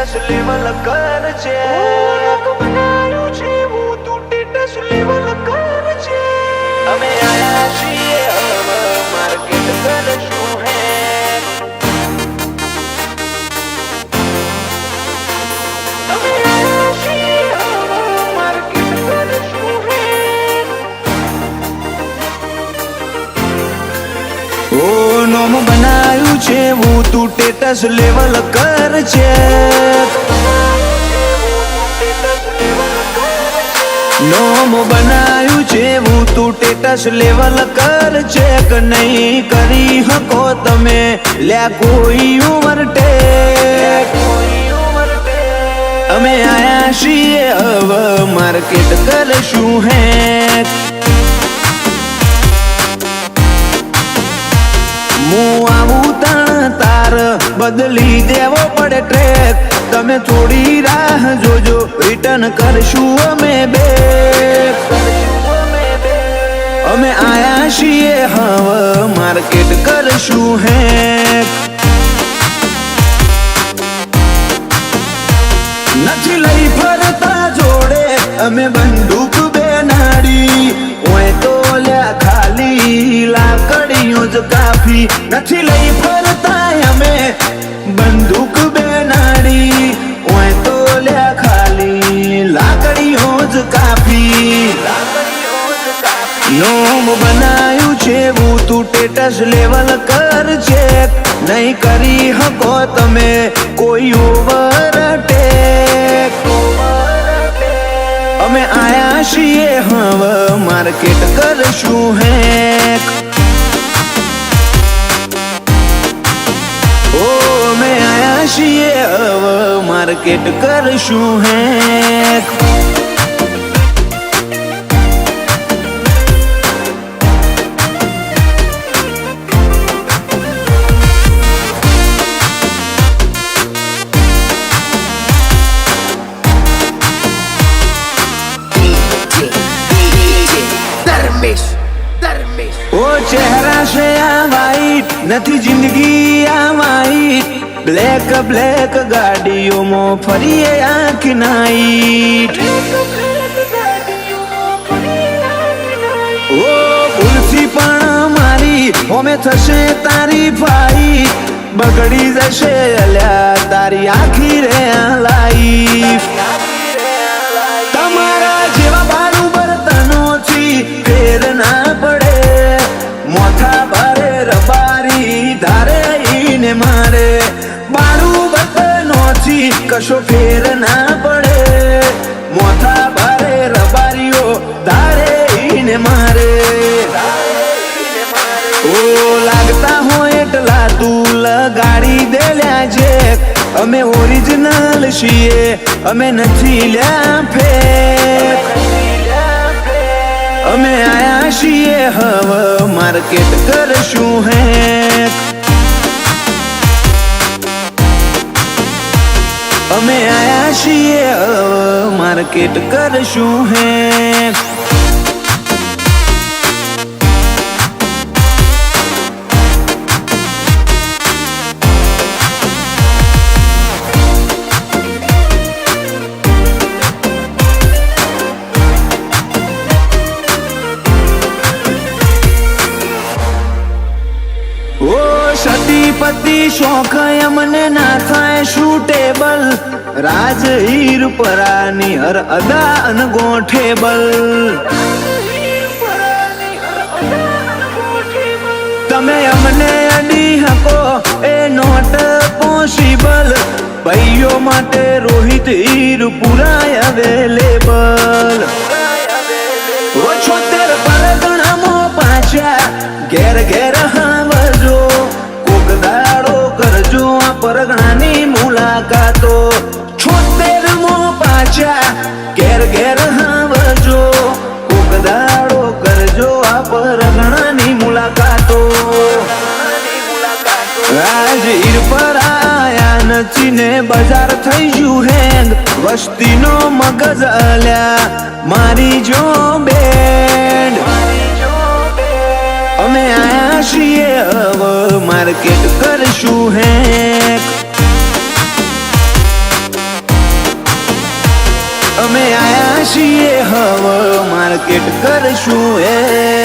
ટેટસ level કર છે બનાયું છે હું તું ટેટસ લેવલ કર છે અમે આયા છીએ હવે માર્કેટ કરશું હે અમે આયા છીએ હવે માર્કેટ કરશું હે ઓ નોમ બનાયું છે હું તું ટેટસ લેવલ કર છે નોમ બનાયું છે હું તું ટેટસ લેવલ કર છે કે નહીં કરી હકો તમે લ્યા કોઈ ઓવરટેક અમે આયા છીએ હવે માર્કેટ કરશું હે હું આવું તાર બદલી દેવો પડે ટ્રેક તમે થોડી રાહ જોજો રિટર્ન કરશું અમે બેક અમે આયા છીએ હવે માર્કેટ કરશું હે નથી લઈ ફરતા જોડે અમે બંદૂક બેનાડી ઓય તો લ્યા ખાલી લાકડીઓ જ કાફી નથી લઈ ફરતા અમે બંદૂક બેનાડી ઓય તો લ્યા ખાલી લાકડીઓ જ કાફી નોમ બનાયું છે હું તું ટેટસ લેવલ કર છે નહીં કરી હકો તમે કોઈ ઓવરટેક અમે આયા છીએ હવે માર્કેટ કરશું હે ઓ અમે આયા છીએ હવે માર્કેટ કરશું હે ઓ ચહેરા છે આ વાઈટ નથી જિંદગી આ વાઈટ બ્લેક બ્લેક ગાડીઓમાં ફરીએ આખી નાઈટ ઓ ભૂલથી પણ મારી હોમે થશે તારી ફાઈટ બગડી જશે અલ્યા તારી આખી રે લાઈફ તમારા જેવા બારું બર્તનોથી ફેર ના પડે મોથા ભારે રબારી ધારે ઈને મારે બારું બર્તનોથી કશો ફેર ના પડે મોથા ભારે રબારીઓ ધારે ઈને મારે ઓ લાગતા હોય એટલા તું લગાડી દેલ્યા છે અમે ઓરિજિનલ છીએ અમે નથી લ્યા ફેક અમે આયા છીએ હવે માર્કેટ કરશું હે અમે આયા છીએ હવે માર્કેટ કરશું હે સતીપતિ શોખ અમને ના થાય શૂટેબલ રાજ હીર પરાની હર અદા અનગોઠેબલ તમે અમને અડી હકો એ નોટ પોસિબલ ભાઈઓ માટે રોહિત હીર પુરાય અવેલેબલ 76 પરગણામાં પાછા ઘેર ઘેર હાવજો દાડો કરજો આ પરગણાની મુલાકાતો 76 પાછા ઘેર ઘેર હાવજો કોક દાડો કરજો આ પરગણાની મુલાકાતો આજ હીર પર આયા નથી ને બજાર થઈ ગયું હેંગ વસ્તીનો મગજ અલ્યા મારી જો બેન્ડ અમે આયા છીએ હવે માર્કેટ કરશું હે અમે આયા છીએ હવે માર્કેટ કરશું એ